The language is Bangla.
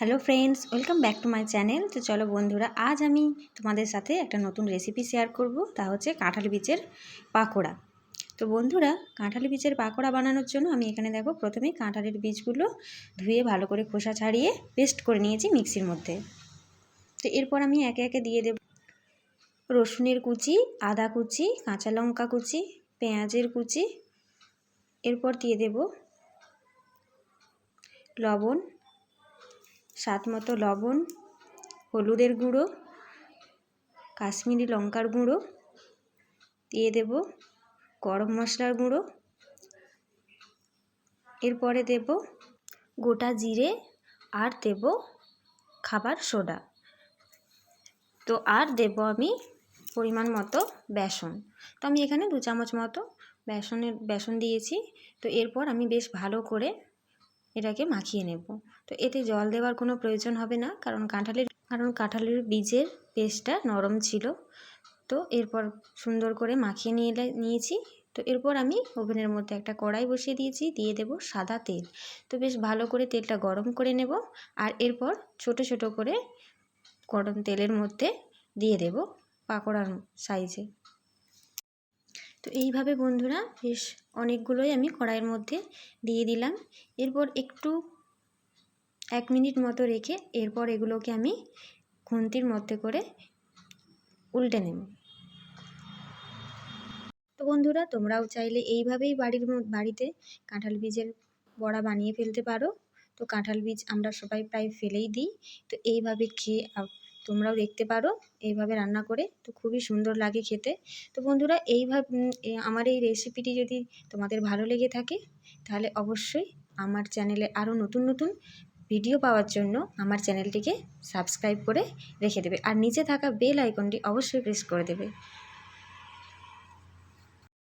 Hello friends, welcome back to my channel. তো চলো বন্ধুরা, আজ আমি তোমাদের সাথে একটা নতুন রেসিপি শেয়ার করব, তা হচ্ছে কাঁঠাল বীজের পাকোড়া। তো বন্ধুরা, কাঁঠাল বীজের পাকোড়া বানানোর জন্য আমি এখানে দেখো প্রথমেই কাঁঠালের বীজগুলো ধুয়ে ভালো করে খোসা ছাড়িয়ে পেস্ট করে নিয়েছি মিক্সির মধ্যে। তো এরপর আমি একে একে দিয়ে দেব রসুনের কুচি, আদা কুচি, কাঁচা লঙ্কা কুচি, পেঁয়াজের কুচি। এরপর দিয়ে দেব লবণ, স্বাদ মতো লবণ, হলুদের গুঁড়ো, কাশ্মীরি লঙ্কার গুঁড়ো, দিয়ে দেব গরম মশলার গুঁড়ো। এরপরে দেব গোটা জিরে আর দেব খাবার সোডা। তো আর দেব আমি পরিমাণ মতো বেসন। তো আমি এখানে 2 চামচ মতো বেসন দিয়েছি। তো এরপর আমি বেশ ভালো করে এটাকে মাখিয়ে নেব। তো এতে জল দেওয়ার কোনো প্রয়োজন হবে না, কারণ কাঁঠালের বীজের পেস্টটা নরম ছিল। তো এরপর সুন্দর করে মাখিয়ে নিয়েছি। তো এরপর আমি ওভেনের মধ্যে একটা কড়াই বসিয়ে দিয়েছি, দিয়ে দেব সাদা তেল। তো বেশ ভালো করে তেলটা গরম করে নেব। আর এরপর ছোট ছোট করে গরম তেলের মধ্যে দিয়ে দেব পাকোড়ার সাইজে। তো এইভাবে বন্ধুরা বেশ অনেকগুলোই আমি কড়াইয়ের মধ্যে দিয়ে দিলাম। এরপর একটু 1 মিনিট মতো রেখে এরপর এগুলোকে আমি খুন্তির মধ্যে করে উল্টে নেব। তো বন্ধুরা, তোমরাও চাইলে এইভাবেই বাড়িতে কাঁঠাল বীজের বড়া বানিয়ে ফেলতে পারো। তো কাঁঠাল বীজ আমরা সবাই প্রায় ফেলেই দিই। তো এইভাবে খেয়ে তোমরাও দেখতে পারো এইভাবে রান্না করে। তো খুবই সুন্দর লাগে খেতে। তো বন্ধুরা, আমার এই রেসিপিটি যদি তোমাদের ভালো লেগে থাকে, তাহলে অবশ্যই আমার চ্যানেলে আরও নতুন নতুন ভিডিও পাওয়ার জন্য আমার চ্যানেলটিকে সাবস্ক্রাইব করে রেখে দেবে। আর নিচে থাকা বেল আইকনটি অবশ্যই প্রেস করে দেবে।